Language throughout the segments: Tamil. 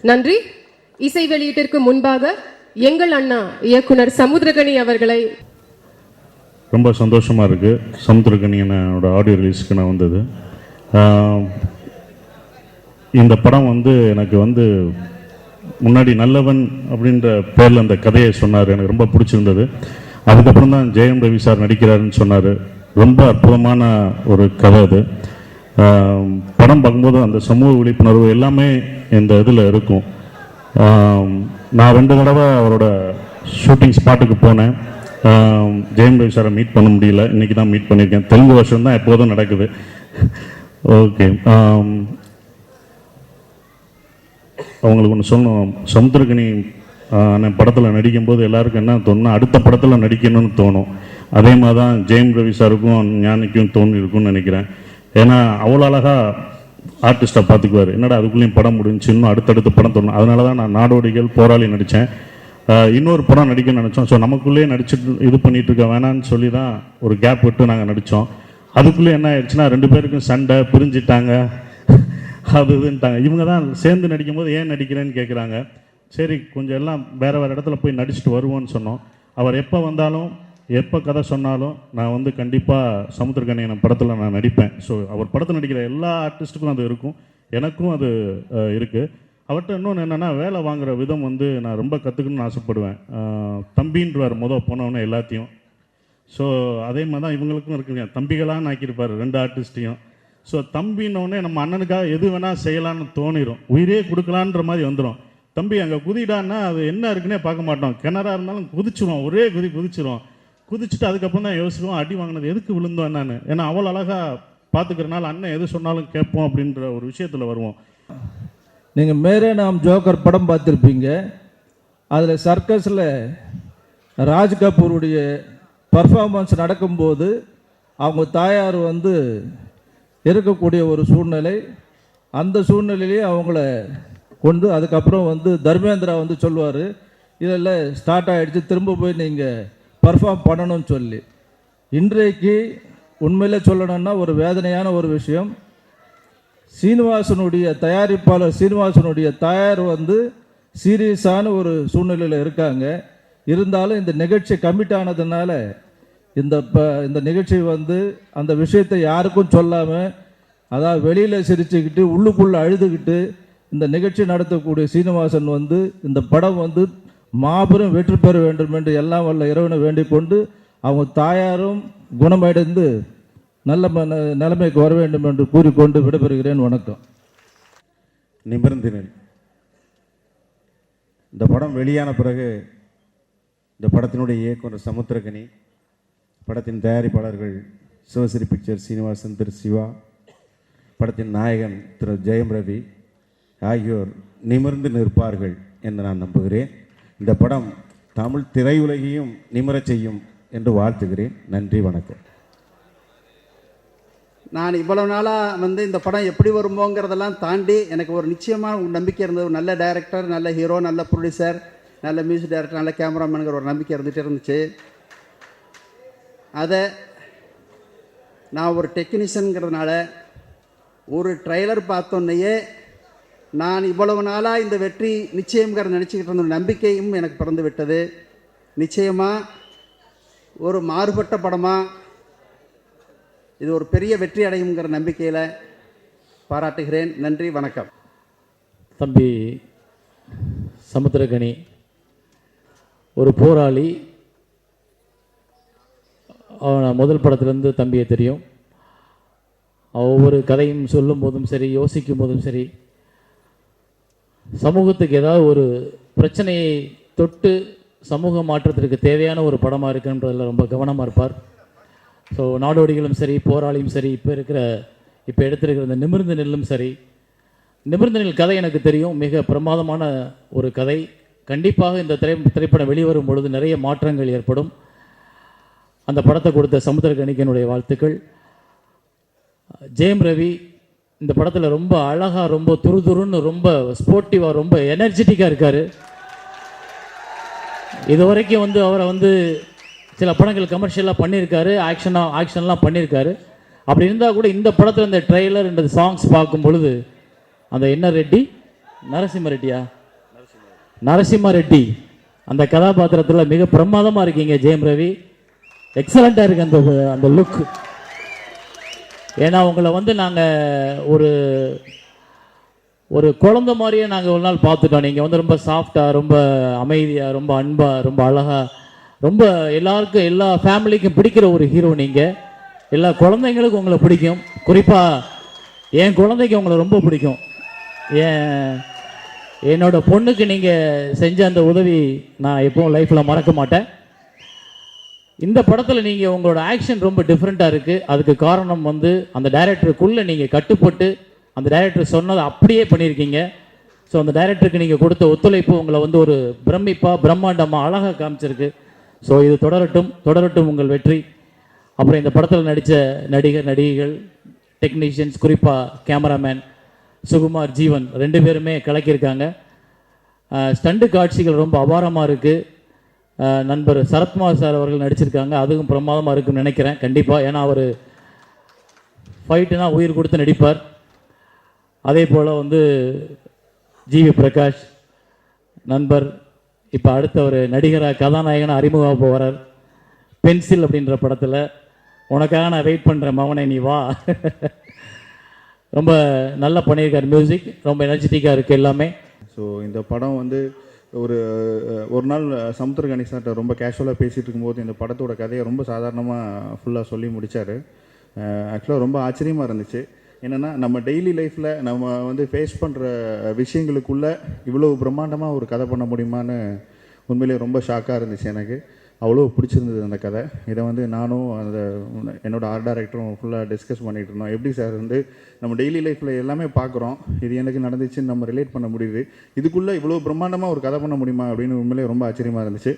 நன்றி. இசை வெளியீட்டிற்கு முன்பாக எங்கள் அண்ணா இயக்குனர் சமுத்திரகனி அவர்களை. ரொம்ப சந்தோஷமாக இருக்குது. சமுத்திரகனி என்னோட ஆடியோ ரிலீஸ்க்கு நான் வந்தது. இந்த படம் எனக்கு முன்னாடி நல்லவன் அப்படின்ற பேரில் அந்த கதையை சொன்னார். எனக்கு ரொம்ப பிடிச்சிருந்தது. அதுக்கப்புறம் தான் ஜெயம் ரவி சார் நடிக்கிறாருன்னு சொன்னார். ரொம்ப அற்புதமான ஒரு கதை அது. படம் பார்க்கும்போது அந்த சமூக விழிப்புணர்வு எல்லாமே இந்த இதில் இருக்கும். நான் 2 தடவை அவரோட ஷூட்டிங் ஸ்பாட்டுக்கு போனேன். ஜெயம் ரவி சாரை மீட் பண்ண முடியல. இன்றைக்கி தான் மீட் பண்ணியிருக்கேன். தெலுங்கு வருஷம் தான் எப்போதும் நடக்குது. ஓகே, அவங்களுக்கு ஒன்று சொல்லணும். சமுத்திரகனி படத்தில் நடிக்கும்போது எல்லாருக்கும் என்ன தோணுன்னா அடுத்த படத்தில் நடிக்கணும்னு தோணும். அதே மாதிரி தான் ஜெயம் ரவி சாருக்கும் ஞானிக்கும் தோணிருக்கும்னு நினைக்கிறேன். ஏன்னா அவ்வளோ அழகாக ஆர்டிஸ்ட்டை பார்த்துக்குவார். என்னடா அதுக்குள்ளேயும் படம் முடிஞ்சு இன்னும் அடுத்தடுத்த படம் தோணும். அதனால தான் நான் நாடோடிகள், போராளி நடித்தேன். இன்னொரு படம் நடிக்கணும்னு நினச்சோம். ஸோ நமக்குள்ளேயே நடிச்சுட்டு இது பண்ணிகிட்டு இருக்க வேணான்னு சொல்லி தான் ஒரு கேப் விட்டு நாங்கள் நடித்தோம். அதுக்குள்ளே என்ன ஆயிடுச்சுன்னா 2 பேருக்கும் சண்டை, பிரிஞ்சிட்டாங்க, அது இதுன்ட்டாங்க. இவங்க தான் சேர்ந்து நடிக்கும்போது ஏன் நடிக்கிறேன்னு கேட்குறாங்க. சரி, கொஞ்சம் எல்லாம் வேறு இடத்துல போய் நடிச்சுட்டு வருவோன்னு சொன்னோம். அவர் எப்போ வந்தாலும் எப்போ கதை சொன்னாலும் நான் கண்டிப்பாக சமுத்திரகனி படத்தில் நான் நடிப்பேன். ஸோ அவர் படத்தில் நடிக்கிற எல்லா ஆர்டிஸ்ட்டுக்கும் அது இருக்கும், எனக்கும் அது இருக்குது. அவர்கிட்ட இன்னொன்று என்னென்னா, வேலை வாங்குகிற விதம் நான் ரொம்ப கற்றுக்கணும்னு ஆசைப்படுவேன். தம்பின்றவர் போனவொன்னே எல்லாத்தையும். ஸோ அதே மாதிரி தான் இவங்களுக்கும் இருக்குங்க. தம்பிகளாக ஆக்கியிருப்பார் 2 ஆர்டிஸ்ட்டையும். ஸோ தம்பின்னொடனே நம்ம அண்ணனுக்காக எது வேணால் செய்யலான்னு தோணிடும். உயிரே கொடுக்கலான்ற மாதிரி வந்துடும். தம்பி அங்கே குதிடான்னா அது என்ன இருக்குன்னே பார்க்க மாட்டோம். கிணறாக இருந்தாலும் குதிச்சிரும், ஒரே குதிச்சிரும். குதிச்சுட்டு அதுக்கப்புறம் தான் யோசிச்சுருவோம், அடி வாங்கினது எதுக்கு விழுந்தோம் என்னன்னு. ஏன்னா அவ்வளோ அழகாக பார்த்துக்கிறனால அண்ணன் எது சொன்னாலும் கேட்போம் அப்படின்ற ஒரு விஷயத்தில் வருவோம். நீங்கள் மேரே நாம் ஜோக்கர் படம் பார்த்துருப்பீங்க. அதில் சர்க்கஸில் ராஜ் கபூருடைய பர்ஃபார்மன்ஸ் நடக்கும்போது அவங்க தாயார் இருக்கக்கூடிய ஒரு சூழ்நிலை. அந்த சூழ்நிலையிலேயே அவங்கள கொண்டு அதுக்கப்புறம் தர்மேந்திரா சொல்லுவார், இதெல்லாம் ஸ்டார்ட் ஆகிடுச்சு, திரும்ப போய் நீங்கள் பர்ஃபார்ம் பண்ணணும்னு சொல்லி. இன்றைக்கு உண்மையிலே சொல்லணும்னா ஒரு வேதனையான ஒரு விஷயம். சீனிவாசனுடைய தயாரிப்பாளர் சீனிவாசனுடைய தாயார் சீரியஸான ஒரு சூழ்நிலையில் இருக்காங்க. இருந்தாலும் இந்த நிகழ்ச்சி கமிட் ஆனதுனால இந்த நிகழ்ச்சி அந்த விஷயத்தை யாருக்கும் சொல்லாமல், அதாவது வெளியில் சிரிச்சுக்கிட்டு உள்ளுக்குள்ளே அழுதுகிட்டு இந்த நிகழ்ச்சி நடத்தக்கூடிய சீனிவாசன் இந்த படம் மாபெரும் வெற்றி பெற வேண்டும் என்று எல்லாம் வல்ல இறைவனை வேண்டிக் கொண்டு அவங்க தாயாரும் குணமடைந்து நல்ல நிலைமைக்கு வர வேண்டும் என்று கூறிக்கொண்டு விடைபெறுகிறேன். வணக்கம். நிமிர்ந்தினேன். இந்த படம் வெளியான பிறகு இந்த படத்தினுடைய இயக்குனர் சமுத்திரகனி, படத்தின் தயாரிப்பாளர்கள் சிவஸ்ரீ பிக்சர் சீனிவாசன், திரு சிவா, படத்தின் நாயகன் திரு ஜெயம் ரவி ஆகியோர் நிமிர்ந்து நிற்பார்கள் என்று நான் நம்புகிறேன். இந்த படம் தமிழ் திரையுலகையும் நிமிரச் செய்யும் என்று வாழ்த்துகிறேன். நன்றி, வணக்கம். நான் இவ்வளவு நாளாக இந்த படம் எப்படி வருமோங்கிறதெல்லாம் தாண்டி எனக்கு ஒரு நிச்சயமான நம்பிக்கை இருந்தது. ஒரு நல்ல டைரக்டர், நல்ல ஹீரோ, நல்ல ப்ரொடியூசர், நல்ல மியூசிக் டைரக்டர், நல்ல கேமராமேனுங்கிற ஒரு நம்பிக்கை இருந்துகிட்டே இருந்துச்சு. அதை நான் ஒரு டெக்னீஷியனுங்கிறதுனால ஒரு ட்ரெய்லர் பார்த்தோன்னையே நான் இவ்வளவு நாளாக இந்த வெற்றி நிச்சயம்ங்கிற நினச்சிக்கிட்டு இருந்த நம்பிக்கையும் எனக்கு பிறந்து விட்டது. நிச்சயமாக ஒரு மாறுபட்ட படமாக இது ஒரு பெரிய வெற்றி அடையுங்கிற நம்பிக்கையில் பாராட்டுகிறேன். நன்றி, வணக்கம். தம்பி சமுத்திரகனி ஒரு போராளி. அவன் முதல் படத்துலேருந்து தம்பியை தெரியும். ஒவ்வொரு கதையும் சொல்லும் போதும் சரி, யோசிக்கும் போதும் சரி, சமூகத்துக்கு ஏதாவது ஒரு பிரச்சனையை தொட்டு சமூக மாற்றத்திற்கு தேவையான ஒரு படமாக இருக்குன்றதில் ரொம்ப கவனமாக இருப்பார். ஸோ நாடோடிகளும் சரி, போராளியும் சரி, இப்போ எடுத்திருக்கிற இந்த நிமிர்ந்து நெல்லும் சரி. நிமிர்ந்து நெல் கதை எனக்கு தெரியும், மிக பிரமாதமான ஒரு கதை. கண்டிப்பாக இந்த திரைப்படம் வெளிவரும் பொழுது நிறைய மாற்றங்கள் ஏற்படும். அந்த படத்தை கொடுத்த சமுத்திரகனிக்கு என்னுடைய வாழ்த்துக்கள். ஜெயம் ரவி இந்த படத்தில் ரொம்ப அழகாக, ரொம்ப துருதுருன்னு, ரொம்ப ஸ்போர்ட்டிவாக, ரொம்ப எனர்ஜெட்டிக்காக இருக்கார். இது வரைக்கும் அவரை சில படங்கள் கமர்ஷியலாக பண்ணியிருக்காரு, ஆக்ஷன்லாம் பண்ணியிருக்காரு. அப்படி இருந்தால் கூட இந்த படத்தில் இந்த ட்ரெய்லர் இந்த சாங்ஸ் பார்க்கும் பொழுது அந்த என்ன ரெட்டி நரசிம்ம ரெட்டியா? நரசிம்ம ரெட்டி அந்த கதாபாத்திரத்தில் மிக பிரமாதமாக இருக்கீங்க ஜெயம் ரவி. எக்ஸலண்ட்டாக இருக்கு அந்த அந்த லுக். ஏன்னா உங்களை வந்து நாங்கள் ஒரு ஒரு குழந்தை மாதிரியே நாங்கள் ஒரு நாள் பார்த்துட்டோம். நீங்கள் வந்து ரொம்ப சாஃப்டாக, ரொம்ப அமைதியாக, ரொம்ப அன்பாக, ரொம்ப அழகாக, ரொம்ப எல்லாருக்கும் எல்லா ஃபேமிலிக்கும் பிடிக்கிற ஒரு ஹீரோ நீங்கள். எல்லா குழந்தைங்களுக்கும் உங்களை பிடிக்கும். குறிப்பாக என் குழந்தைக்கு உங்களை ரொம்ப பிடிக்கும். என்னோட பொண்ணுக்கு நீங்கள் செஞ்ச அந்த உதவி நான் எப்பவும் லைஃப்பில் மறக்க மாட்டேன். இந்த படத்தில் நீங்கள் உங்களோட ஆக்ஷன் ரொம்ப டிஃப்ரெண்ட்டாக இருக்குது. அதுக்கு காரணம் வந்து அந்த டைரக்டருக்குள்ளே நீங்கள் கட்டுப்பட்டு அந்த டைரக்டர் சொன்னதை அப்படியே பண்ணியிருக்கீங்க. ஸோ அந்த டைரக்டருக்கு நீங்கள் கொடுத்த ஒத்துழைப்பு உங்களை வந்து ஒரு பிரமிப்பாக, பிரம்மாண்டமாக, அழகாக காமிச்சிருக்கு. ஸோ இது தொடரட்டும், தொடரட்டும் உங்கள் வெற்றி. அப்புறம் இந்த படத்தில் நடித்த நடிகர், நடிகைகள், டெக்னீஷியன்ஸ், குறிப்பாக கேமராமேன் சுகுமார், ஜீவன் 2 பேருமே கலக்கியிருக்காங்க. ஸ்டண்டு காட்சிகள் ரொம்ப அபாரமாக இருக்குது. நண்பர் சரத்குமார் சார் அவர்கள் நடிச்சிருக்காங்க. அதுவும் பிரமாதமாக இருக்குன்னு நினைக்கிறேன் கண்டிப்பாக. ஏன்னா அவர் ஃபைட்டுனா உயிர் கொடுத்து நடிப்பார். அதே போல் வந்து ஜிவி பிரகாஷ் நண்பர் இப்போ அடுத்த ஒரு நடிகராக, கதாநாயகனாக அறிமுகமாக போகிறார். பென்சில் அப்படின்ற படத்தில் உனக்காக நான் வெயிட் பண்ணுறேன் மகனே, நீ வா. ரொம்ப நல்லா பண்ணியிருக்கார். மியூசிக் ரொம்ப எனர்ஜெட்டிக்காக இருக்குது எல்லாமே. ஸோ இந்த படம் வந்து ஒரு நாள் சமுத்திரகணி சார்கிட்ட ரொம்ப கேஷுவலாக பேசிகிட்டு இருக்கும்போது இந்த படத்தோட கதையை ரொம்ப சாதாரணமாக ஃபுல்லாக சொல்லி முடித்தார். ஆக்சுவலாக ரொம்ப ஆச்சரியமாக இருந்துச்சு. என்னென்னா நம்ம டெய்லி லைஃப்பில் நம்ம வந்து ஃபேஸ் பண்ணுற விஷயங்களுக்குள்ளே இவ்வளோ பிரம்மாண்டமாக ஒரு கதை பண்ண முடியுமான்னு உண்மையிலே ரொம்ப ஷாக்காக இருந்துச்சு. எனக்கு அவ்வளோ பிடிச்சிருந்தது அந்த கதை. இதை வந்து நானும் அந்த என்னோடய ஆர்ட் டைரக்டரும் ஃபுல்லாக டிஸ்கஸ் பண்ணிகிட்டு இருந்தோம். எப்படி சார் வந்து நம்ம டெய்லி லைஃப்பில் எல்லாமே பார்க்குறோம், இது எனக்கு நடந்துச்சுன்னு நம்ம ரிலேட் பண்ண முடியுது, இதுக்குள்ளே இவ்வளோ பிரம்மாண்டமாக ஒரு கதை பண்ண முடியுமா அப்படின்னு உண்மையிலே ரொம்ப ஆச்சரியமாக இருந்துச்சு.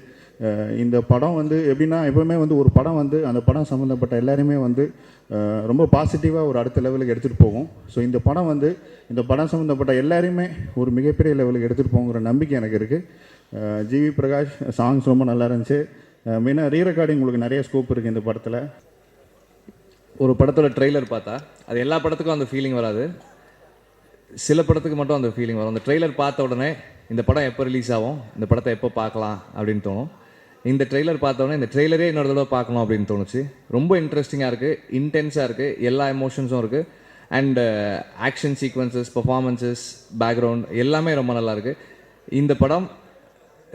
இந்த படம் வந்து எப்படின்னா, எப்போவுமே வந்து ஒரு படம் வந்து அந்த படம் சம்மந்தப்பட்ட எல்லாருமே வந்து ரொம்ப பாசிட்டிவாக ஒரு அடுத்த லெவலுக்கு எடுத்துகிட்டு போகும். ஸோ இந்த படம் வந்து இந்த படம் சம்மந்தப்பட்ட எல்லாரையுமே ஒரு மிகப்பெரிய லெவலுக்கு எடுத்துகிட்டு போங்கிற நம்பிக்கை எனக்கு இருக்குது. ஜிவி பிரகாஷ் சாங்ஸ் ரொம்ப நல்லா இருந்துச்சு. மெயினாக ரீ ரெக்கார்டிங் உங்களுக்கு நிறைய ஸ்கோப் இருக்குது இந்த படத்தில். ஒரு படத்தோட ட்ரெய்லர் பார்த்தா அது எல்லா படத்துக்கும் அந்த ஃபீலிங் வராது, சில படத்துக்கு மட்டும் அந்த ஃபீலிங் வரும். அந்த ட்ரெய்லர் பார்த்த உடனே இந்த படம் எப்போ ரிலீஸ் ஆகும், இந்த படத்தை எப்போ பார்க்கலாம் அப்படின்னு தோணும். இந்த ட்ரெய்லர் பார்த்த உடனே இந்த ட்ரெய்லரே இன்னொரு தடவை பார்க்கணும் அப்படின்னு தோணுச்சு. ரொம்ப இன்ட்ரெஸ்டிங்காக இருக்குது, இன்டென்ஸாக இருக்குது, எல்லா எமோஷன்ஸும் இருக்குது. And action sequences, performances, background எல்லாமே ரொம்ப நல்லா இருக்குது. இந்த படம்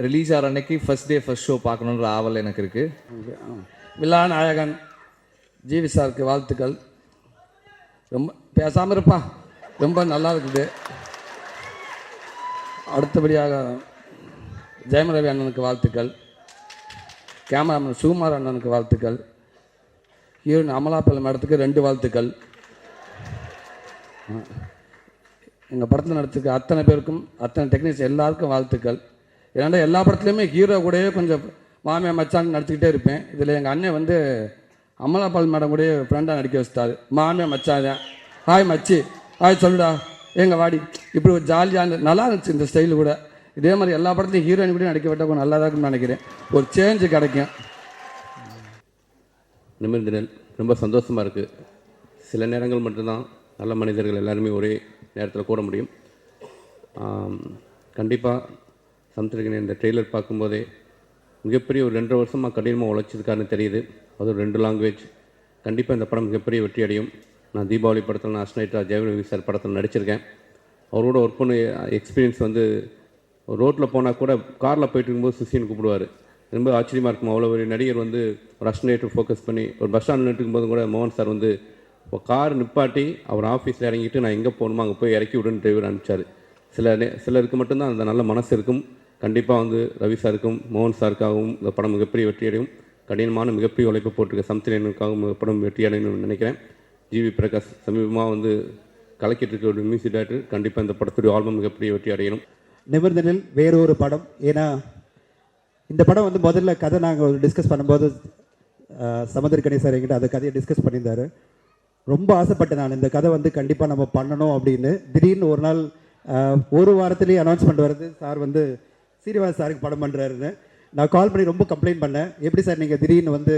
ரிலீஸ் ஆகிற அன்னைக்கு ஃபர்ஸ்ட் டே ஃபர்ஸ்ட் ஷோ பார்க்கணுன்ற ஆவல் எனக்கு இருக்குது. விழா நாயகன் ஜிவி சாருக்கு வாழ்த்துக்கள். ரொம்ப பேசாமல் இருப்பான், ரொம்ப நல்லா இருக்குது. அடுத்தபடியாக ஜெயம் ரவி அண்ணனுக்கு வாழ்த்துக்கள். கேமராமேன் சுகுமார் அண்ணனுக்கு வாழ்த்துக்கள். ஹீரோயின் அமலாபால் மேடத்துக்கு 2 வாழ்த்துக்கள். எங்கள் படத்தில் நடிச்சிருக்க அத்தனை பேருக்கும், அத்தனை டெக்னீஷியன் எல்லாருக்கும் வாழ்த்துக்கள். ஏன்னா எல்லா படத்துலையுமே ஹீரோ கூடயே கொஞ்சம் மாமியா மச்சான் நடிச்சுக்கிட்டே இருப்பேன். இதில் எங்கள் அண்ணன் வந்து அமலாபால் மேடம் கூட ஃப்ரெண்டாக நடிக்க வச்சிட்டாரு. மாமியா மச்சான் தான், ஹாய் மச்சி, ஹாய் சொல்லுடா, எங்கள் வாடி, இப்படி ஒரு ஜாலியாக நல்லா இருந்துச்சு இந்த ஸ்டைலு கூட. இதே மாதிரி எல்லா படத்துலையும் ஹீரோயின் கூட நடிக்க விட்டால் கொஞ்சம் நல்லா தான் இருக்குன்னு நினைக்கிறேன். ஒரு சேஞ்சு கிடைக்கும். நிமிர்ந்தினல் ரொம்ப சந்தோஷமாக இருக்குது. சில நேரங்கள் மட்டும்தான் நல்ல மனிதர்கள் எல்லாருமே ஒரே நேரத்தில் கூட முடியும். கண்டிப்பாக சமுத்திரகனி இந்த ட்ரெய்லர் பார்க்கும்போதே மிகப்பெரிய ஒரு 2.5 வருஷமாக கடினமாக உழைச்சிருக்காருன்னு தெரியுது. அது ஒரு 2 லாங்குவேஜ். கண்டிப்பாக இந்த படம் மிகப்பெரிய வெற்றி அடையும். நான் தீபாவளி படத்தில், நான் அஸ்னைட்டா ஜெயம் ரவி சார் படத்தில் நடிச்சிருக்கேன். அவரோட ஒர்க் பண்ண எக்ஸ்பீரியன்ஸ் வந்து ரோட்டில் போனால் கூட காரில் போயிட்டு இருக்கும்போது சுசின்னு கூப்பிடுவார். ரொம்ப ஆச்சரியமாக இருக்கும். அவ்வளோ ஒரு நடிகர் வந்து ஒரு அஸ்னைட்டர் ஃபோக்கஸ் பண்ணி ஒரு பஸ் ஸ்டாண்டில் நின்றுக்கும்போது கூட மோகன் சார் வந்து கார் நிப்பாட்டி அவர் ஆஃபீஸில் இறங்கிட்டு நான் எங்கே போகணுமோ அங்கே போய் இறக்கி விடுன்னு டிரைவர் அனுப்பிச்சார். சிலருக்கு மட்டும்தான் அந்த நல்ல மனசு இருக்கும். கண்டிப்பாக வந்து ரவி சாருக்கும் மோகன் சாருக்காகவும் இந்த படம் மிகப்பெரிய வெற்றி அடையும். கடினமான மிகப்பெரிய உழைப்பு போட்டிருக்க சமுத்திரனுக்காகவும் இந்த படம் வெற்றி அடையணும்னு நினைக்கிறேன். ஜிவி பிரகாஷ் சமீபமாக வந்து கலக்கிட்டு இருக்க ஒரு மியூசிக் டைரக்டர். கண்டிப்பாக இந்த படத்துடைய ஆல்பம் மிகப்பெரிய வெற்றி அடையணும். நிமிர்ந்தனில் வேறொரு படம். ஏன்னா இந்த படம் வந்து முதல்ல கதை நாங்கள் டிஸ்கஸ் பண்ணும்போது சமுத்திரகனி சார் என்கிட்ட அந்த கதையை டிஸ்கஸ் பண்ணியிருந்தார். ரொம்ப ஆசைப்பட்டேன் நான் இந்த கதை வந்து கண்டிப்பாக நம்ம பண்ணணும் அப்படின்னு. திடீர்னு ஒரு நாள் ஒரு வாரத்துலேயே அனௌன்ஸ்மெண்ட் வருது, சார் வந்து சீனிவாஸ் சாருக்கு படம் பண்ணுறாருன்னு. நான் கால் பண்ணி ரொம்ப கம்ப்ளைண்ட் பண்ணேன், எப்படி சார் நீங்கள் திடீர்னு வந்து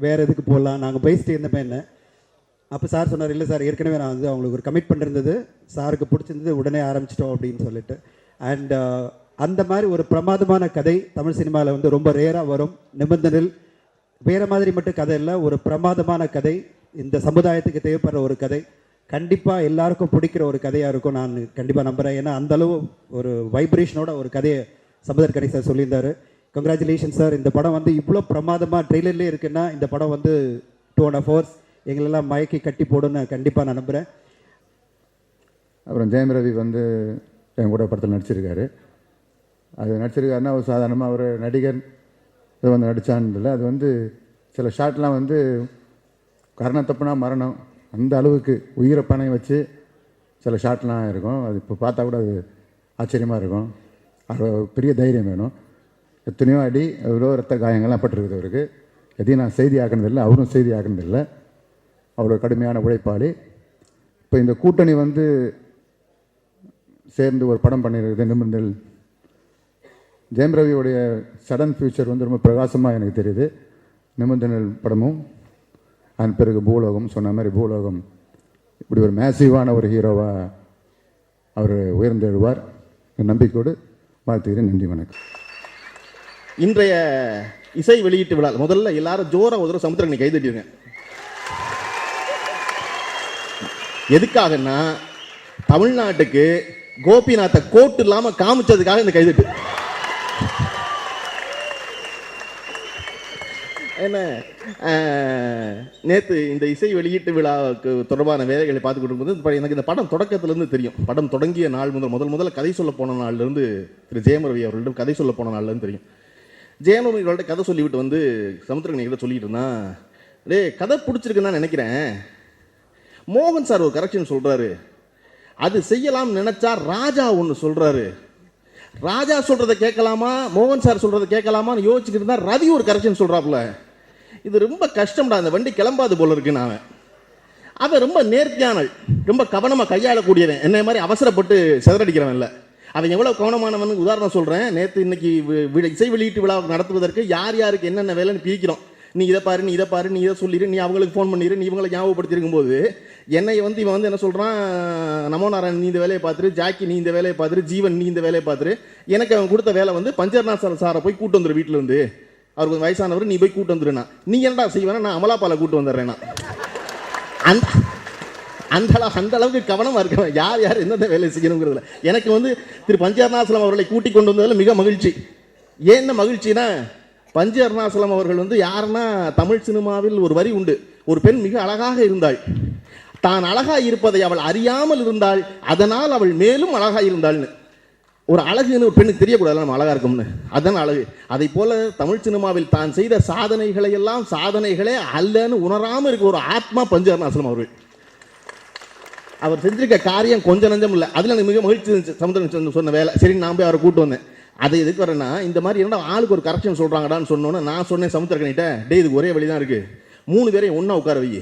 வேறு எதுக்கு போடலாம், நாங்கள் பேசிட்டு இருந்தப்போ என்ன. அப்போ சார் சொன்னார், இல்லை சார் ஏற்கனவே நான் வந்து அவங்களுக்கு ஒரு கமிட் பண்ணிருந்தது, சாருக்கு பிடிச்சிருந்தது, உடனே ஆரம்பிச்சிட்டோம் அப்படின்னு சொல்லிட்டு. அண்ட் அந்த மாதிரி ஒரு பிரமாதமான கதை தமிழ் சினிமாவில் வந்து ரொம்ப ரேராக வரும். நிபந்தனில் வேறு மாதிரி மட்டும் கதை இல்லை, ஒரு பிரமாதமான கதை, இந்த சமுதாயத்துக்கு தேவைப்படுற ஒரு கதை, கண்டிப்பாக எல்லாருக்கும் பிடிக்கிற ஒரு கதையாக இருக்கும் நான் கண்டிப்பாக நம்புகிறேன். ஏன்னா அந்தளவு ஒரு வைப்ரேஷனோட ஒரு கதையை சமுத்திரக்கனி சார் சொல்லியிருந்தார். Congratulation sir. இந்த படம் வந்து இவ்வளோ பிரமாதமாக ட்ரெய்லர்லேயே இருக்குன்னா இந்த படம் வந்து 2.5 hours எங்களெல்லாம் மயக்கி கட்டி போடுன்னு கண்டிப்பாக நான் நம்புகிறேன். அப்புறம் ஜெயம் ரவி வந்து என் கூட படத்தில் நடிச்சிருக்காரு. அது நடிச்சிருக்காருன்னா ஒரு சாதாரணமாக ஒரு நடிகர் இது வந்து நடித்தான்னு இல்லை, அது வந்து சில ஷாட்லாம் வந்து கரணம் தப்புனா மரணம், அந்த அளவுக்கு உயிரை பணைய வச்சு சில ஷாட்லாம் இருக்கும். அது இப்போ பார்த்தா கூட அது ஆச்சரியமாக இருக்கும். அது பெரிய தைரியம் வேணும். எத்தனையோ அடி, எவ்வளோ ரத்த காயங்கள்லாம் பட்டிருக்குது அவருக்கு. எதையும் நான் செய்தி ஆக்கினதில்லை, அவரும் செய்தி ஆக்கினதில்லை. அவ்வளோ கடுமையான உழைப்பாளி. இப்போ இந்த கூட்டணி வந்து சேர்ந்து ஒரு படம் பண்ணியிருக்குது நிமிர்ந்தல். ஜெயம் ரவியோடைய சடன் ஃபியூச்சர் வந்து ரொம்ப பிரகாசமாக எனக்கு தெரியுது. நிமிர்ந்தல் படமும் அதன் பிறகு பூலோகம், சொன்ன மாதிரி பூலோகம் இப்படி ஒரு மேசிவான ஒரு ஹீரோவாக அவர் உயர்ந்தெழுவார் நம்பிக்கையோடு வாழ்த்துகிறேன். நன்றி, வணக்கம். இன்றைய இசை வெளியீட்டு விழா முதல்ல எல்லாரும் ஜோரா ஒரு சமுத்திரக்கனி கைதட்டிருங்க. எதுக்காகன்னா தமிழ்நாட்டுக்கு கோபிநாத்தை கோட்டு இல்லாம காமிச்சதுக்காக இந்த கைதட்டு. என்ன நேற்று இந்த இசை வெளியீட்டு விழாவுக்கு தொடர்பான வேலைகளை பார்த்து கொடுக்கும்போது எனக்கு இந்த படம் தொடக்கத்திலேருந்து தெரியும். படம் தொடங்கிய நாள் முதல்ல கதை சொல்ல போன நாள்லேருந்து திரு ஜெயம் ரவி அவர்களிடம் கதை சொல்ல போன நாள்லேருந்து தெரியும். ஜெயம் ரவி அவர்கள்ட்ட கதை சொல்லிவிட்டு வந்து சமுத்திரக்கனி கிட்ட சொல்லிட்டு இருந்தான், டே கதை பிடிச்சிருக்குன்னு தான் நினைக்கிறேன், மோகன் சார் ஒரு கரெக்ஷன் சொல்றாரு, அது செய்யலாம் நினைச்சா ராஜா ஒன்று சொல்றாரு, ராஜா சொல்றதை கேட்கலாமா மோகன் சார் சொல்றதை கேட்கலாமான்னு யோசிச்சுக்கிட்டு இருந்தா ரவி ஒரு கரெக்ஷன் சொல்றாப்புல, இது ரொம்ப கஷ்டம்டா, அந்த வண்டி கிளம்பாது போல இருக்குன்னு. அவன் ரொம்ப நேர்த்தியானல், ரொம்ப கவனமாக கையாளக்கூடியவன், என்ன மாதிரி அவசரப்பட்டு செதறடிக்கிறவன் இல்லை. அவன் எவ்வளோ கவனமானவன் உதாரணம் சொல்கிறேன். நேற்று இன்னைக்கு இசை வெளியீட்டு விழாவுக்கு நடத்துவதற்கு யார் யாருக்கு என்னென்ன வேலைன்னு பிரிக்கிறோம். நீ இதை பாரு, நீ இதை பாரு, நீ இதை சொல்லிடு, நீ அவங்களுக்கு ஃபோன் பண்ணிடு, நீ இவங்களை ஞாபகப்படுத்திருக்கும் போது என்னை வந்து இவன் வந்து என்ன சொல்கிறான், நமோ நாராயண் நீ இந்த வேலையை பார்த்துரு, ஜாக்கி நீ இந்த வேலையை பார்த்துரு, ஜீவன் நீ இந்த வேலையை பார்த்துரு. எனக்கு அவன் கொடுத்த வேலை வந்து பஞ்சர்நாத் சாரை போய் கூட்டு வந்துரு, வீட்டில் இருந்து அவருக்கு கொஞ்சம் வயசானவர், நீ போய் கூட்டு வந்துருண்ணா. நீ என்னடா செய்வேன்னா நான் அமலாபாலை கூட்டு வந்துடுறேன்னா. அந்த அளவுக்கு கவனமாக இருக்கவன் யார் யார் எந்தெந்த வேலை செய்யணுங்கிறதுல. எனக்கு வந்து திரு பஞ்ச அருணாசலம் அவர்களை கூட்டி கொண்டு வந்ததில் மிக மகிழ்ச்சி. ஏன்னா மகிழ்ச்சினா, பஞ்ச அருணாசலம் அவர்கள் வந்து யாருன்னா, தமிழ் சினிமாவில் ஒரு வரி உண்டு, ஒரு பெண் மிக அழகாக இருந்தாள், தான் அழகாக இருப்பதை அவள் அறியாமல் இருந்தாள், அதனால் அவள் மேலும் அழகாக இருந்தாள்னு. ஒரு அழகுன்னு ஒரு பெண்ணுக்கு தெரியக்கூடாது நம்ம அழகா இருக்கும்னு, அதான் அழகு. அதை போல தமிழ் சினிமாவில் தான் செய்த சாதனைகளை எல்லாம் சாதனைகளே அல்லன்னு உணராமல் இருக்க ஒரு ஆத்மா பஞ்ச அருணாசலம் அவர்கள். அவர் செஞ்சிருக்க காரியம் கொஞ்சம் நஞ்சம் இல்லை. அதில் எனக்கு மிக மகிழ்ச்சி இருந்துச்சு. சமுத்திரம் சொன்ன வேலை சரி, நான் போய் அவரை கூட்டு வந்தேன். அதை எதுக்கு வரேன்னா, இந்த மாதிரி என்ன ஆளுக்கு ஒரு கரெக்ஷன் சொல்கிறாங்கடான்னு சொன்னோன்னே நான் சொன்னேன் சமுத்திரக்கனிட்ட, டே இதுக்கு ஒரே வழி தான் இருக்குது, 3 பேரையும் ஒன்றா உட்கார வை,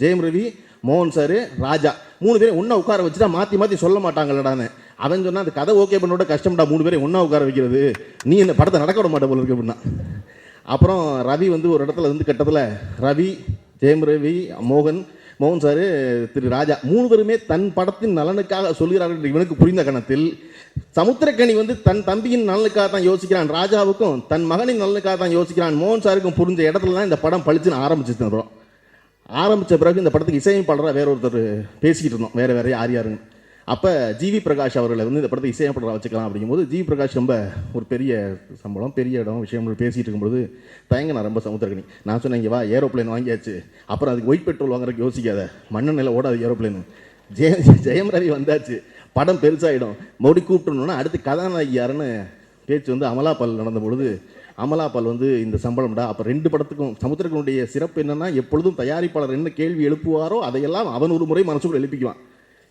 ஜெயம் ரவி, மோகன் சார், ராஜா 3 பேரையும் ஒன்றா உட்கார வச்சுட்டா மாற்றி சொல்ல மாட்டாங்கல்லடான்னு. அவன் சொன்னால் அந்த கதை ஓகே பண்ணோட கஷ்டம்டா 3 பேரையும் ஒன்றா உட்கார வைக்கிறது, நீ இந்த படத்தை நடக்க விட மாட்டே போல இருக்கு அப்படின்னா. அப்புறம் ரவி வந்து ஒரு இடத்துல வந்து கட்டத்தில் ரவி, ஜெயம் ரவி, மோகன் சார், திரு ராஜா 3 பேருமே தன் படத்தின் நலனுக்காக சொல்கிறார்கள் என்று இவனுக்கு புரிந்த கணத்தில், சமுத்திரக்கனி வந்து தன் தம்பியின் நலனுக்காக தான் யோசிக்கிறான், ராஜாவுக்கும் தன் மகனின் நலனுக்காக தான் யோசிக்கிறான், மோகன் சாருக்கும் புரிஞ்ச இடத்துல தான் இந்த படம் பழிச்சுன்னு ஆரம்பிச்சிருந்தோம். ஆரம்பித்த பிறகு இந்த படத்துக்கு இசையமைப்பாளராக வேற ஒருத்தர் பேசிக்கிட்டு இருந்தோம், வேற யாருன்னு. அப்போ ஜிவி பிரகாஷ் அவர்களை வந்து இந்த படத்தை இசையமைப்பாளராக வச்சுக்கலாம் அப்படிங்கும்போது, ஜிவி பிரகாஷ் ரொம்ப ஒரு பெரிய சம்பளம், பெரிய இடம், விஷயம் பேசிகிட்டு இருக்கும்போது தயங்க நான் ரொம்ப சமுத்திரக்கனி. நான் சொன்னேன், இங்கே வா, ஏரோப்ளைன் வாங்கியாச்சு, அப்புறம் அதுக்கு ஒயிட் பெட்ரோல் வாங்குறதுக்கு யோசிக்காத, மண்ணெண்ணில் ஓடாது ஏரோப்ளைன். ஜெயம் ரவி வந்தாச்சு, படம் பெருசாகிடும், மறுபடி கூப்பிட்டோன்னா அடுத்து கதாநாயகி யாருன்னு பேச்சு வந்து அமலாபால் நடந்த பொழுது, அமலாபால் வந்து இந்த சம்பளம்டா. அப்போ 2 படத்துக்கும் சமுத்திரக்கனுடைய சிறப்பு என்னென்னா, எப்பொழுதும் தயாரிப்பாளர் என்ன கேள்வி எழுப்புவாரோ அதையெல்லாம் அவன் ஒரு முறை மனசுக்குள்ள எழுப்பிக்குவான்.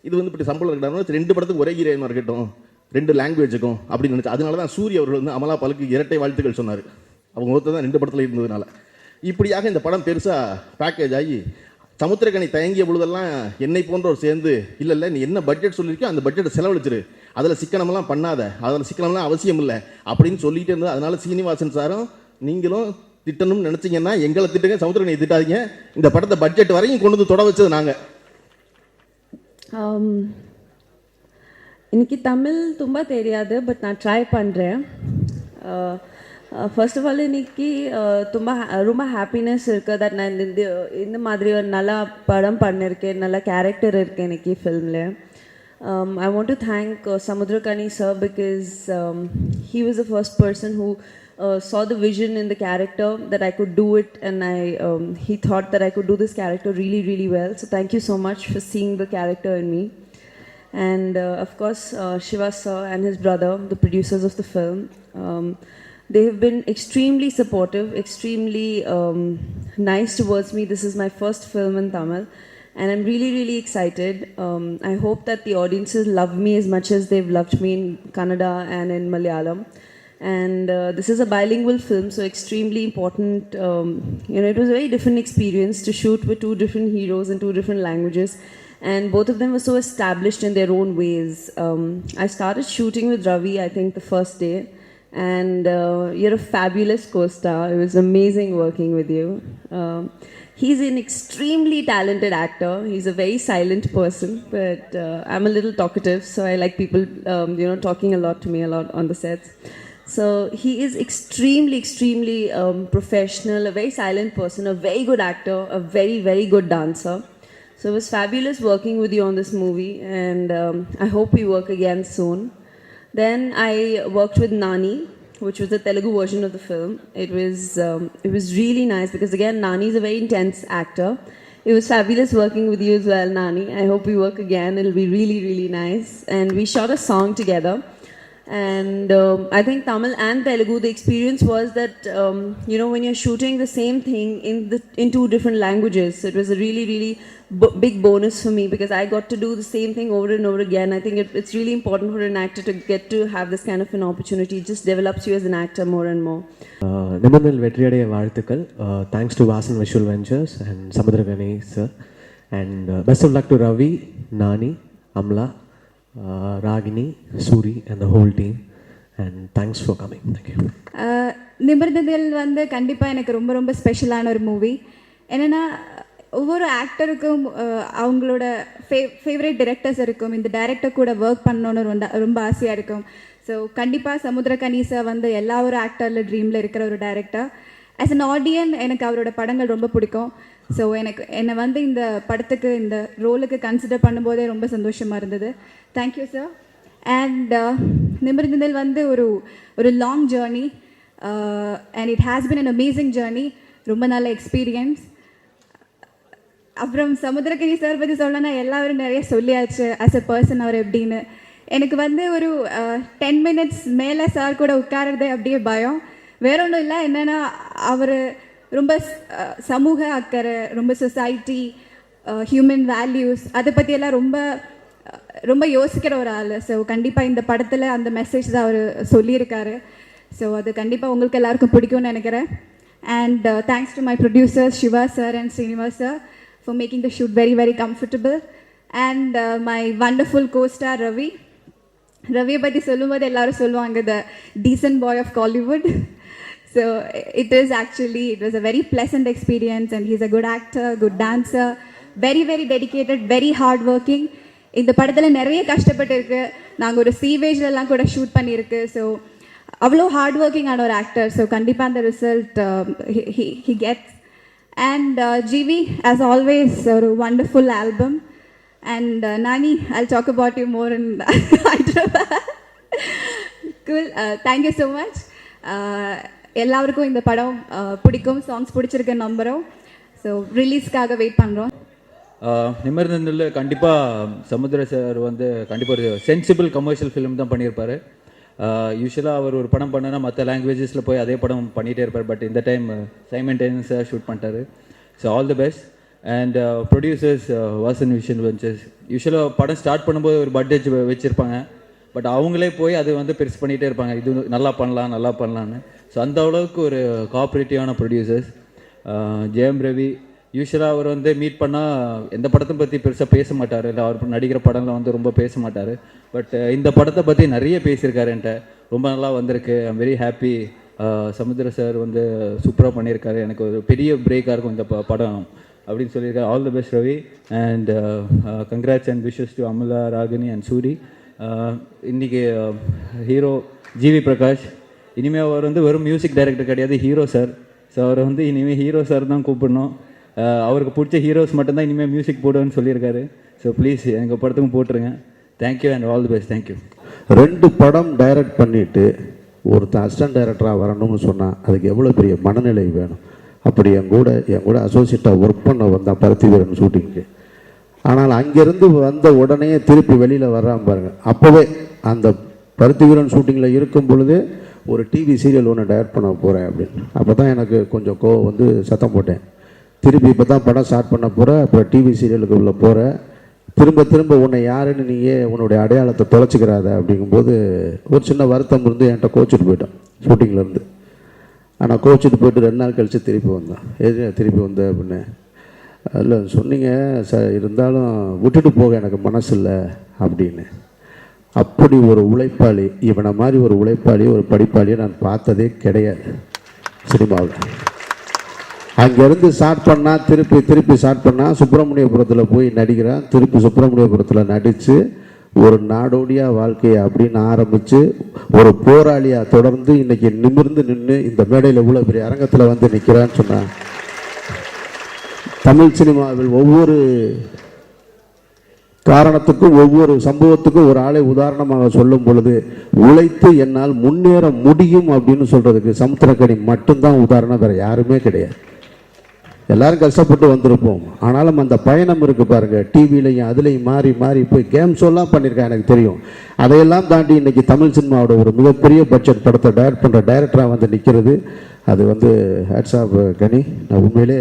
இது வந்து இப்படி சம்பளம் இருக்காருன்னா 2 படத்துக்கு ஒரே ஹீரோயினாக இருக்கட்டும், 2 லாங்குவேஜுக்கும் அப்படின்னு நினச்சி, அதனால தான் சூரிய அவர்கள் வந்து அமலாபாலுக்கு இரட்டை வாழ்த்துக்கள் சொன்னார். அவங்க ஒருத்தர் தான் 2 படத்தில் இருந்ததுனால. இப்படியாக இந்த படம் பெருசாக பேக்கேஜ் ஆகி சமுத்திரக்கனி தயங்கிய பொழுதெல்லாம் என்னை போன்றவர் சேர்ந்து, இல்லை நீ என்ன பட்ஜெட் சொல்லியிருக்கோ அந்த பட்ஜெட்டை செலவழிச்சிரு, அதில் சிக்கனமெல்லாம் பண்ணாத, அதில் சிக்கனம்லாம் அவசியம் இல்லை அப்படின்னு சொல்லிகிட்டே இருந்தது. அதனால சீனிவாசன் சாரும் நீங்களும் திட்டணும்னு நினச்சிங்கன்னா எங்களை திட்டுங்க, சமுத்திரக்கனியை திட்டாதீங்க. இந்த படத்தை பட்ஜெட் வரையும் கொண்டு வந்து தொட வச்சது நாங்கள். இன்னைக்கு தமிழ் ತುಂಬ தெரியாது, பட் நான் ட்ரை பண்ணுறேன். ஃபர்ஸ்ட் ஆஃப் ஆல் இன்னைக்கு ரொம்ப ஹாப்பினஸ் இருக்குது தட் நான் இந்த மாதிரி ஒரு நல்ல படம் பண்ணியிருக்கேன், நல்ல கேரக்டர் இருக்கேன் இன்னைக்கு ஃபில்மில். I want to thank Samudrakani sir because he was the first person who saw the vision in the character that I could do it, and he thought that I could do this character really, really well. So thank you so much for seeing the character in me. And of course, Shiva sir and his brother, the producers of the film, they have been extremely supportive, extremely nice towards me. This is my first film in Tamil, and I'm really, really excited. I hope that the audiences love me as much as they've loved me in Kannada and in Malayalam. And this is a bilingual film, so extremely important. It was a very different experience to shoot with two different heroes in two different languages, and both of them were so established in their own ways. I started shooting with Ravi, I think, the first day, and you're a fabulous co-star. It was amazing working with you. He's an extremely talented actor. He's a very silent person, but I'm a little talkative, so I like people, talking a lot to me a lot on the sets. So he is extremely, extremely professional, a very silent person, a very good actor, a very, very good dancer. So it was fabulous working with you on this movie, and I hope we work again soon. Then I worked with Nani, which was the Telugu version of the film. It was really nice because again, Nani is a very intense actor. It was fabulous working with you as well, Nani. I hope we work again. It'll be really, really nice. And we shot a song together. And I think Tamil and Telugu, the experience was that when you're shooting the same thing in two different languages, it was a really, really big bonus for me because I got to do the same thing over and over again. I think it's really important for an actor to get to have this kind of an opportunity. It just develops you as an actor more and more. நிபந்தல் வெற்றியடைய வாழ்த்துக்கள். Thanks to Vasan visual ventures and Samuthirakani sir, and best of luck to Ravi, Nani, Amla, Ragini, Suri and the whole team, and thanks for coming. Thank you. நிமிர்ந்ததில் வந்து கண்டிப்பாக எனக்கு ரொம்ப ரொம்ப ஸ்பெஷலான ஒரு மூவி. என்னென்னா ஒவ்வொரு ஆக்டருக்கும் அவங்களோட ஃபேவரட் டிரெக்டர்ஸ் இருக்கும். இந்த டைரக்டர் கூட ஒர்க் பண்ணணுன்னு ரொம்ப ஆசையாக இருக்கும். ஸோ கண்டிப்பாக சமுத்திரக்கனி சார் வந்து எல்லா ஒரு ஆக்டரில் ட்ரீமில் இருக்கிற ஒரு டைரக்டர். ஆஸ் அன் ஆடியன் எனக்கு அவரோட படங்கள் ரொம்ப பிடிக்கும். ஸோ என்னை வந்து இந்த படத்துக்கு, இந்த ரோலுக்கு கன்சிடர் பண்ணும்போதே ரொம்ப சந்தோஷமாக இருந்தது. Thank you sir. அண்ட் நிமிர்ந்ததில் வந்து ஒரு long journey, and it has been an amazing journey. ரொம்ப நல்ல எக்ஸ்பீரியன்ஸ். அப்புறம் சமுத்திரக்கனி சார் பற்றி சொல்லணும்னா எல்லாரும் நிறைய சொல்லியாச்சு ஆஸ் அ பர்சன் அவர் எப்படின்னு. எனக்கு வந்து ஒரு 10 minutes மேலே சார் கூட உட்காரதே அப்படியே பயம். வேற ஒன்றும் இல்லை, என்னென்னா அவர் ரொம்ப சமூக அக்கறை, ரொம்ப சொசைட்டி, ஹியூமன் வேல்யூஸ், அதை பற்றியெல்லாம் ரொம்ப ரொம்ப யோசிக்கிற ஒரு ஆள். ஸோ கண்டிப்பாக இந்த படத்தில் அந்த மெசேஜ் தான் அவர் சொல்லியிருக்காரு. ஸோ அது கண்டிப்பாக உங்களுக்கு எல்லாருக்கும் பிடிக்கும்னு நினைக்கிறேன். And thanks to my producers Siva sir and Srinivas sir for making the shoot very very comfortable. And my wonderful costar Ravi. ரவியை பற்றி சொல்லும்போது எல்லாரும் சொல்லுவாங்க the decent boy of Kollywood. So it was a very pleasant experience, and he's a good actor, good dancer, very very dedicated, very hard working. இந்த படத்தில் நிறைய கஷ்டப்பட்டிருக்கு. நாங்கள் ஒரு சீவேஜ்லலாம் கூட ஷூட் பண்ணியிருக்கு. ஸோ அவ்வளோ ஹார்ட் ஒர்க்கிங்கான ஒரு ஆக்டர். ஸோ கண்டிப்பாக அந்த result he gets. And GV, as always, ஒரு wonderful album. And Nani, I'll talk about you more in Hyderabad. Cool. Thank you so much. எல்லாருக்கும் இந்த படம் பிடிக்கும், சாங்ஸ் பிடிச்சிருக்க நம்புகிறோம். ஸோ ரிலீஸ்க்காக வெயிட் பண்ணுறோம். நிமிர்ந்ததில் கண்டிப்பாக சமுத்திர சார் வந்து கண்டிப்பாக ஒரு சென்சிபிள் கமர்ஷியல் ஃபிலிம் தான் பண்ணியிருப்பார். யூஸ்வலாக அவர் ஒரு படம் பண்ணனா மற்ற லாங்குவேஜஸில் போய் அதே படம் பண்ணிகிட்டே இருப்பார். பட் இந்த டைம் சைமல்டேனியஸாக ஷூட் பண்ணிட்டாரு. So all the best. And producers Vasan visual ventures, யூஸ்வலாக படம் ஸ்டார்ட் பண்ணும்போது ஒரு பட்ஜெட் வச்சுருப்பாங்க. பட் அவங்களே போய் அது வந்து பெருசு பண்ணிகிட்டே இருப்பாங்க, இது நல்லா பண்ணலான்னு. ஸோ அந்த அளவுக்கு ஒரு கோஆப்ரேட்டிவான ப்ரொடியூசர்ஸ். ஜெயம் ரவி, யூஸ்வலாக அவர் வந்து மீட் பண்ணால் எந்த படத்தை பற்றி பெருசாக பேச மாட்டார், இல்லை அவர் நடிக்கிற படங்களை வந்து ரொம்ப பேச மாட்டார். பட் இந்த படத்தை பற்றி நிறைய பேசியிருக்காரு என்கிட்ட. ரொம்ப நல்லா வந்திருக்கு. I'm very happy Samudra sir வந்து சூப்பராக பண்ணியிருக்காரு, எனக்கு ஒரு பெரிய பிரேக்காக இருக்கும் இந்த படம் அப்படின்னு சொல்லியிருக்காரு. All the best Ravi, and congrats and wishes to Amala, Ragini and Suri. இன்றைக்கி ஹீரோ ஜிவி பிரகாஷ், இனிமேல் அவர் வந்து வெறும் மியூசிக் டைரக்டர் கிடையாது, ஹீரோ சார். ஸோ அவரை வந்து இனிமேல் ஹீரோ சார் தான் கூப்பிடணும். அவருக்கு பிடிச்ச ஹீரோஸ் மட்டும்தான் இனிமேல் மியூசிக் போடுவேன்னு சொல்லியிருக்காரு. ஸோ ப்ளீஸ் எங்கள் படத்துக்கும் போட்டுருங்க. Thank you and all the best. Thank you. 2 படம் டைரக்ட் பண்ணிவிட்டு ஒருத்தன் அசிஸ்டன்ட் டைரக்டராக வரணும்னு சொன்னால் அதுக்கு எவ்வளோ பெரிய மனநிலை வேணும். அப்படி என் கூட அசோசியேட்டாக ஒர்க் பண்ண வந்தான் பருத்தி வீரன் ஷூட்டிங்க்கு. ஆனால் அங்கேருந்து வந்த உடனே திருப்பி வெளியில் வர்றான் பாருங்க. அப்போவே அந்த பருத்தி வீரன் ஷூட்டிங்கில் இருக்கும் பொழுதே ஒரு டிவி சீரியல் ஒன்று டைரக்ட் பண்ண போகிறேன் அப்படின்னு. அப்போ தான் எனக்கு கொஞ்சம் கோவம் வந்து சத்தம் போட்டேன். திருப்பி இப்போ தான் படம் ஸ்டார்ட் பண்ண போகிற, அப்புறம் டிவி சீரியலுக்கு உள்ள போகிற, திரும்ப உன்னை யாருன்னு நீயே உன்னுடைய அடையாளத்தை தொலைச்சிக்கிறாத அப்படிங்கும்போது ஒரு சின்ன வருத்தம் இருந்து என்கிட்ட கோச்சிட்டு போயிட்டான் ஷூட்டிங்லேருந்து. ஆனால் கோச்சிட்டு போயிட்டு 2 நாள் கழித்து திருப்பி வந்தான். எது திருப்பி வந்தேன் அப்படின்னு. அதில் சொன்னீங்க சார், இருந்தாலும் விட்டுட்டு போக எனக்கு மனசு இல்லை அப்படின்னு. அப்படி ஒரு உழைப்பாளி, இவனை மாதிரி ஒரு உழைப்பாளி, ஒரு படிப்பாளியை நான் பார்த்ததே கிடையாது சினிமாவில். அங்கேருந்து ஸ்டார்ட் பண்ணால் திருப்பி ஸ்டார்ட் பண்ணால் சுப்பிரமணியபுரத்தில் போய் நடிக்கிறான். திருப்பி சுப்பிரமணியபுரத்தில் நடித்து ஒரு நாடோடியாக வாழ்க்கையை அப்படின்னு ஆரம்பித்து ஒரு போராளியாக தொடர்ந்து இன்றைக்கி நிமிர்ந்து நின்று இந்த மேடையில் இவ்வளோ பெரிய அரங்கத்தில் வந்து நிற்கிறான்னு சொன்னான். தமிழ் சினிமாவில் ஒவ்வொரு காரணத்துக்கும் ஒவ்வொரு சம்பவத்துக்கும் ஒரு ஆளை உதாரணமாக சொல்லும் பொழுது உழைத்து என்னால் முன்னேற முடியும் அப்படின்னு சொல்கிறதுக்கு சமுத்திரக்கனி மட்டும்தான் உதாரணம், வேறு யாருமே கிடையாது. எல்லாரும் கஷ்டப்பட்டு வந்திருப்போம், ஆனாலும் அந்த பயணம் இருக்குது பாருங்கள். டிவிலையும் அதுலேயும் மாறி போய் கேம் ஷோலாம் பண்ணியிருக்கேன், எனக்கு தெரியும். அதையெல்லாம் தாண்டி இன்றைக்கி தமிழ் சினிமாவோட ஒரு மிகப்பெரிய பட்ஜெட் படத்தை டைரக்ட் பண்ணுற டைரக்டராக வந்து நிற்கிறது. அது வந்து ஹேட்ஸ் ஆஃப் கனி, நான் உண்மையிலே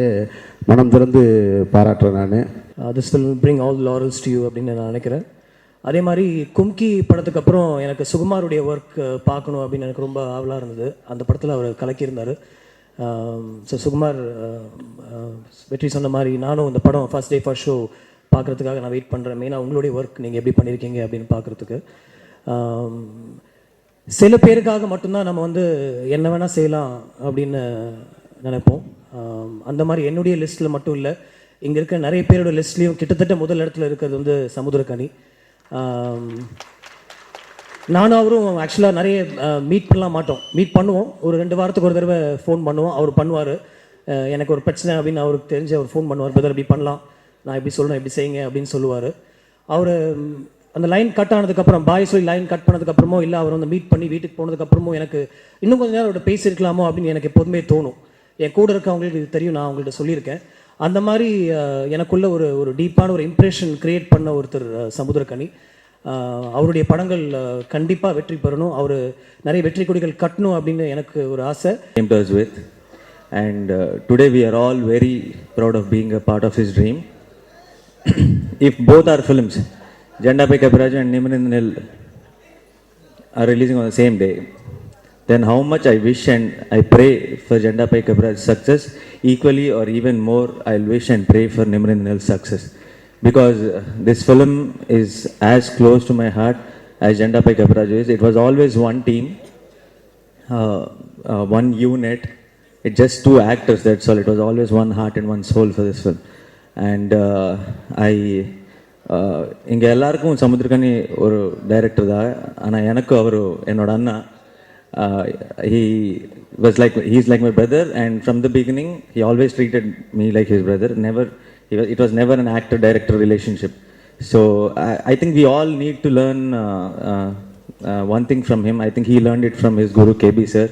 மனம் திறந்து பாராட்டுறேன். நான் this will bring all laurels to you அப்படின்னு நான் நினைக்கிறேன். அதே மாதிரி கும்கி படத்துக்கு அப்புறம் எனக்கு சுகுமாருடைய ஒர்க் பார்க்கணும் அப்படின்னு எனக்கு ரொம்ப ஆவலாக இருந்தது. அந்த படத்தில் அவர் கலக்கியிருந்தார். ஸோ சுகுமார் வெற்றி சொன்ன மாதிரி நானும் இந்த படம் ஃபர்ஸ்ட் டே ஃபர்ஸ்ட் ஷோ பார்க்குறதுக்காக நான் வெயிட் பண்ணுறேன். மெயினாக உங்களுடைய ஒர்க் நீங்கள் எப்படி பண்ணியிருக்கீங்க அப்படின்னு பார்க்குறதுக்கு. சில பேருக்காக மட்டும்தான் நம்ம வந்து என்ன வேணால் செய்யலாம் அப்படின்னு நினைப்போம். அந்த மாதிரி என்னுடைய லிஸ்ட்டில் மட்டும் இல்லை, இங்கே இருக்க நிறைய பேரோட லிஸ்ட்லேயும் கிட்டத்தட்ட முதல் இடத்துல இருக்கிறது வந்து சமுத்திரக்கனி. நானும் அவரும் ஆக்சுவலாக நிறைய மீட் பண்ணலாம் மாட்டோம், மீட் பண்ணுவோம். ஒரு 2 வாரத்துக்கு ஒரு தடவை ஃபோன் பண்ணுவோம். அவர் பண்ணுவார், எனக்கு ஒரு பிரச்சனை அப்படின்னு அவருக்கு தெரிஞ்சு அவர் ஃபோன் பண்ணுவார். பிரதர் இப்படி பண்ணலாம், நான் எப்படி சொல்லணும், எப்படி செய்யுங்க அப்படின்னு சொல்லுவார். அவர் அந்த லைன் கட் ஆனதுக்கப்புறம், பாய் சொல்லி லைன் கட் பண்ணதுக்கப்புறமோ இல்லை அவர் வந்து மீட் பண்ணி வீட்டுக்கு போனதுக்கப்புறமோ எனக்கு இன்னும் கொஞ்சம் நேரம் அவரோட பேசியிருக்கலாமோ அப்படின்னு எனக்கு எப்போதுமே தோணும். என் கூட இருக்கவங்களுக்கு இது தெரியும், நான் அவங்கள்ட்ட சொல்லியிருக்கேன். அந்த மாதிரி எனக்குள்ள ஒரு டீப்பான ஒரு இம்ப்ரெஷன் கிரியேட் பண்ண ஒருத்தர் சமுத்திரக்கனி. அவருடைய படங்கள் கண்டிப்பாக வெற்றி பெறணும், அவர் நிறைய வெற்றி கொடிகள் கட்டணும் அப்படின்னு எனக்கு ஒரு ஆசை. And today we are all very proud of being a part of his dream. If both our films, Janda Pai Kaviraju and Nimarindra Nil, are releasing on the same day, then how much I wish and I pray for Janda Pai Kaviraju's success. Equally or even more, I'll wish and pray for Nimarindra Nil's success. Because this film is as close to my heart as Janda Pai Kaviraju is. It was always one team, one unit. It's just 2 actors, that's all. It was always one heart and one soul for this film. And இங்கே எல்லாருக்கும் சமுத்திரக்கனி ஒரு டைரக்டர் தான், ஆனால் எனக்கு அவர் என்னோட அண்ணா. He's like my brother, and from the beginning he always treated me like his brother. It was never an actor-director relationship. So I think we all need to learn one thing from him. I think he learned it from his guru KB sir.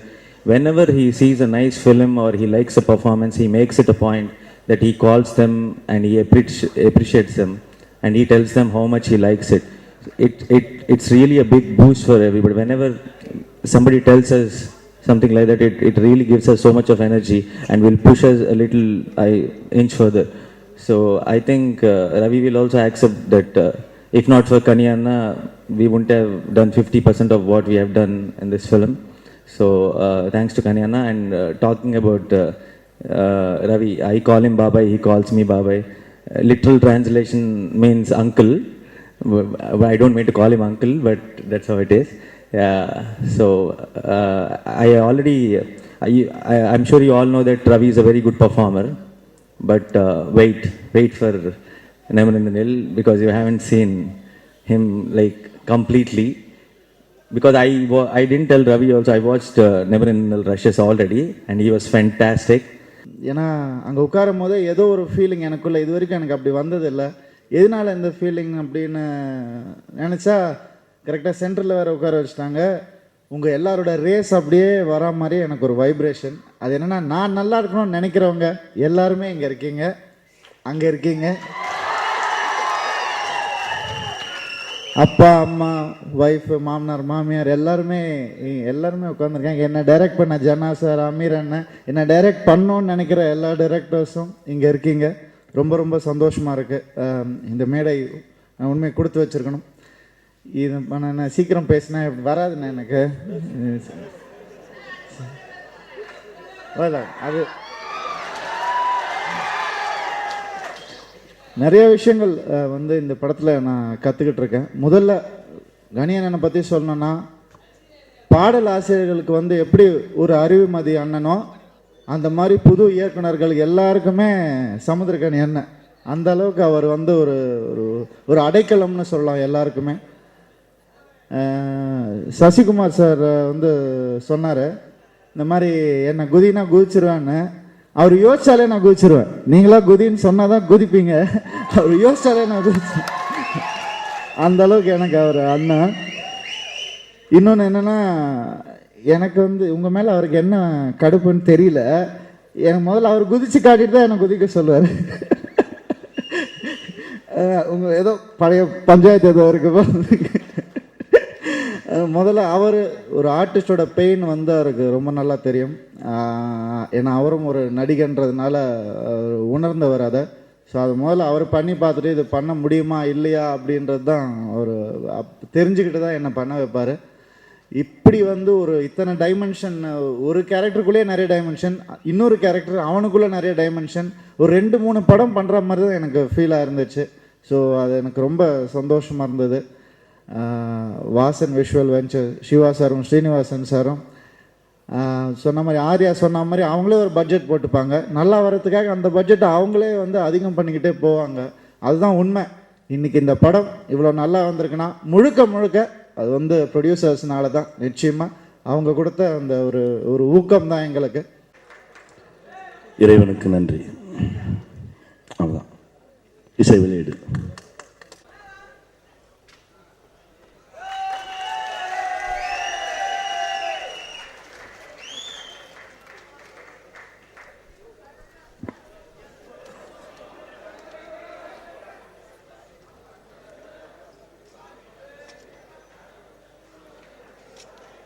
Whenever he sees a nice film or he likes a performance, he makes it a point that he calls them and he appreciates them, and he tells them how much he likes it. It's really a big boost for everybody. Whenever somebody tells us something like that, it really gives us so much of energy and will push us a little inch further. So I think Ravi will also accept that if not for Kaniyana, we wouldn't have done 50% of what we have done in this film. So thanks to Kaniyana. And talking about Ravi, I call him Babai, he calls me Babai. Literal translation means uncle. I don't mean to call him uncle, but that's how it is. So I already, I'm sure you all know that Ravi is a very good performer, but wait for Never in the Nil, because you haven't seen him like completely. Because I didn't tell Ravi also, I watched Never in the Nil rushes already, and he was fantastic. ஏன்னா அங்கே உட்காரும் போதே ஏதோ ஒரு ஃபீலிங் எனக்குள்ளே இது வரைக்கும் எனக்கு அப்படி வந்ததில்லை. எதனால இந்த ஃபீலிங் அப்படின்னு நினச்சா கரெக்டாக சென்டரில் வேறு உட்கார வச்சுட்டாங்க. உங்கள் எல்லாரோட ரேஸ் அப்படியே வரா மாதிரி எனக்கு ஒரு வைப்ரேஷன். அது என்னென்னா, நான் நல்லா இருக்கணும்னு நினைக்கிறவங்க எல்லாருமே இங்கே இருக்கீங்க, அங்கே இருக்கீங்க. அப்பா அம்மா ஒய்ஃபு மாமனார் மாமியார் எல்லாருமே உட்காந்துருக்காங்க. என்னை டைரக்ட் பண்ண ஜனா சார், அமீர் அண்ணன், என்னை டைரக்ட் பண்ணோன்னு நினைக்கிற எல்லா டைரக்டர்ஸும் இங்கே இருக்கீங்க. ரொம்ப ரொம்ப சந்தோஷமாக இருக்குது. இந்த மேடை நான் உண்மையை கொடுத்து வச்சுருக்கணும். இது நான் சீக்கிரம் பேசினா வராதுண்ணே எனக்கு. அது நிறைய விஷயங்கள் வந்து இந்த படத்தில் நான் கற்றுக்கிட்டு இருக்கேன். முதல்ல கணியண்ணனை பற்றி சொல்லணுன்னா, பாடல் ஆசிரியர்களுக்கு வந்து எப்படி ஒரு அறிவுமதி அண்ணனோ அந்த மாதிரி புது இயக்குனர்கள் எல்லாருக்குமே சமுத்திரக்கனி அண்ணன். அந்த அளவுக்கு அவர் வந்து ஒரு ஒரு அடைக்கலம்னு சொல்லலாம் எல்லாருக்குமே. சசிகுமார் சார் வந்து சொன்னார், இந்த மாதிரி என்னை குதினா குதிச்சிருவேன்னு. அவர் யோசிச்சாலே நான் குதிச்சிருவேன். நீங்களா குதின்னு சொன்னால் தான் குதிப்பீங்க. அவர் யோசிச்சாலே நான் குதிச்சேன். அந்த அளவுக்கு எனக்கு அவர் அண்ணன். இன்னொன்று என்னென்னா, எனக்கு வந்து உங்கள் மேலே அவருக்கு என்ன கடுப்புன்னு தெரியல. எனக்கு முதல்ல அவர் குதிச்சு காட்டிட்டு தான் என்னை குதிக்க சொல்லுவார். உங்கள் ஏதோ பழைய பஞ்சாயத்து ஏதோ இருக்கு. முதல்ல அவர் ஒரு ஆர்டிஸ்டோட பெயின் வந்து அவருக்கு ரொம்ப நல்லா தெரியும். ஏன்னா அவரும் ஒரு நடிகன்றதுனால உணர்ந்தவர் அதை. ஸோ அது முதல்ல அவர் பண்ணி பார்த்துட்டு இது பண்ண முடியுமா இல்லையா அப்படின்றது தான் அவர் தெரிஞ்சுக்கிட்டு தான் என்னை பண்ண வைப்பார். இப்படி வந்து ஒரு இத்தனை டைமென்ஷன், ஒரு கேரக்டருக்குள்ளேயே நிறைய டைமென்ஷன், இன்னொரு கேரக்டர் அவனுக்குள்ளே நிறைய டைமென்ஷன், ஒரு 2-3 படம் பண்ணுற மாதிரி தான் எனக்கு ஃபீலாக இருந்துச்சு. ஸோ அது எனக்கு ரொம்ப சந்தோஷமாக இருந்தது. வாசன் விஷுவல் வெஞ்சர் சிவா சாரும் ஸ்ரீனிவாசன் சாரும் சொன்ன மாதிரி, ஆர்யா சொன்ன மாதிரி அவங்களே ஒரு பட்ஜெட் போட்டுப்பாங்க. நல்லா வர்றதுக்காக அந்த பட்ஜெட்டை அவங்களே வந்து அதிகம் பண்ணிக்கிட்டே போவாங்க. அதுதான் உண்மை. இன்றைக்கி இந்த படம் இவ்வளோ நல்லா வந்திருக்குன்னா முழுக்க அது வந்து ப்ரொடியூசர்ஸ்னால தான். நிச்சயமாக அவங்க கொடுத்த அந்த ஒரு ஊக்கம் தான் எங்களுக்கு. இறைவனுக்கு நன்றி. அவ்வளோதான். இசை வெளியீடு.